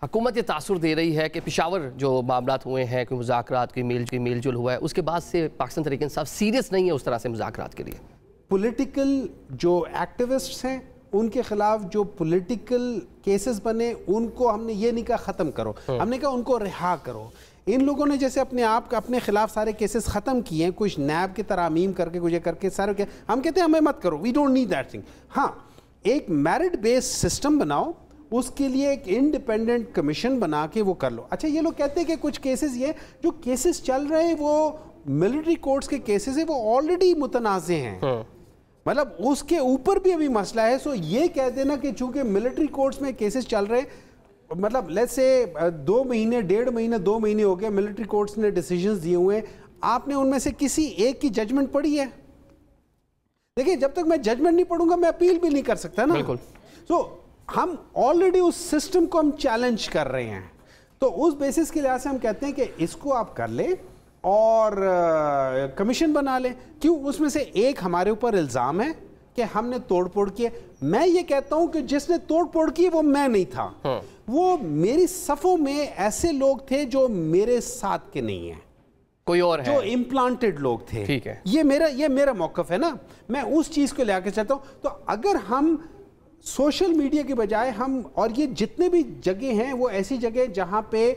حکومت یہ تاثر دے رہی ہے کہ پشاور جو معاملات ہوئے ہیں، کوئی مذاکرات کی میل جل ہوا ہے، اس کے بعد سے پاکستان تحریک انصاف سیریس نہیں ہے اس طرح سے مذاکرات کے لیے. پولیٹیکل جو ایکٹیوسٹس ہیں ان کے خلاف جو پولیٹیکل کیسز بنے ان کو ہم نے یہ نہیں کہا ختم کرو، ہم نے کہا ان کو رہا کرو. ان لوگوں نے جیسے اپنے خلاف سارے کیسز ختم کیے ہیں، کچھ نیب کی ترامیم کر کے کچھ کر کے سارے، ہم کہتے ہیں ہمیں مت کرو، we don't need that thing. ہاں ایک میرٹ بیس سسٹم بناؤ، اس کے لیے ایک انڈیپینڈنٹ کمیشن بنا کے وہ کر لو. اچھا یہ لوگ کہتے ہیں کہ کچھ کیسز یہ جو کیسز چل رہے ہیں وہ ملٹری کورٹس کے کیسز ہیں، وہ آلریڈی متنازع ہیں، مطلب اس کے اوپر بھی ابھی مسئلہ ہے. سو یہ کہہ دینا کہ چونکہ ملٹری کورٹس میں کیسز چل رہے ہیں، مطلب لیٹس سے 2 مہینے 1.5 مہینے 2 مہینے ہو گئے ملٹری کورٹس نے ڈیسیجنز دیے ہوئے ہیں، آپ نے ان میں سے کسی ایک کی ججمنٹ پڑھی ہے؟ دیکھیں جب تک میں ججمنٹ نہیں پڑھوں گا میں اپیل بھی نہیں کر سکتا نا. بالکل. سو ہم آلریڈی اس سسٹم کو ہم چیلنج کر رہے ہیں، تو اس بیسس کے لحاظ سے ہم کہتے ہیں کہ اس کو آپ کر لیں اور کمیشن بنا لیں. کیوں؟ اس میں سے ایک ہمارے اوپر الزام ہے کہ ہم نے توڑ پھوڑ کی ہے. میں یہ کہتا ہوں کہ جس نے توڑ پھوڑ کی وہ میں نہیں تھا، وہ میری صفوں میں ایسے لوگ تھے جو میرے ساتھ کے نہیں ہیں، کوئی اور ہے جو امپلانٹڈ لوگ تھے. ٹھیک ہے، یہ میرا موقف ہے نا، میں اس چیز کو لے کے چلتا ہوں. تو اگر ہم سوشل میڈیا کے بجائے ہم، اور یہ جتنے بھی جگہ ہیں وہ ایسی جگہ جہاں پہ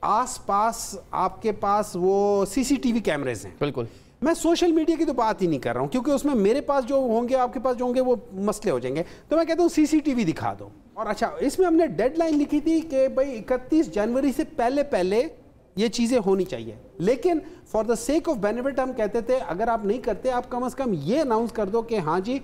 آس پاس آپ کے پاس وہ CCTV کیمریز ہیں. بالکل. میں سوشل میڈیا کی تو بات ہی نہیں کر رہا ہوں کیونکہ اس میں میرے پاس جو ہوں گے آپ کے پاس جو ہوں گے وہ مسئلے ہو جائیں گے. تو میں کہتا ہوں CCTV دکھا دو. اور اچھا اس میں ہم نے ڈیڈ لائن لکھی تھی کہ بھائی 31 جنوری سے پہلے یہ چیزیں ہونی چاہیے، لیکن for the sake of benefit ہم کہتے تھے اگر آپ نہیں کرتے آپ کم از کم یہ اناؤنس کر دو کہ ہاں جی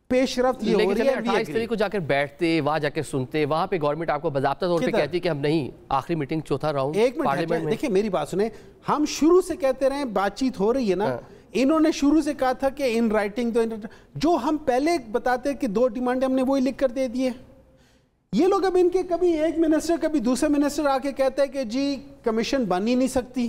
پیش رفت یہ ہو رہی ہے. 28 تاریخ کو جا کر بیٹھتے، وہاں جا کے سنتے، وہاں پہ گورنمنٹ آپ کو باضابطہ طور پہ کہتی کہ ہم نہیں، آخری میٹنگ 4تھا راؤنڈ. ایک منٹ دیکھیں میری بات سنیں، ہم شروع سے کہتے رہے بات چیت ہو رہی ہے نا. انہوں نے شروع سے کہا تھا کہ ان رائٹنگ تو جو ہم پہلے بتاتے کہ 2 ڈیمانڈیں ہم نے وہی لکھ کر دے دیے. یہ لوگ اب ان کے کبھی ایک منسٹر کبھی دوسرے منسٹر آ کے کہتے ہیں کہ جی کمیشن بن ہی نہیں سکتی.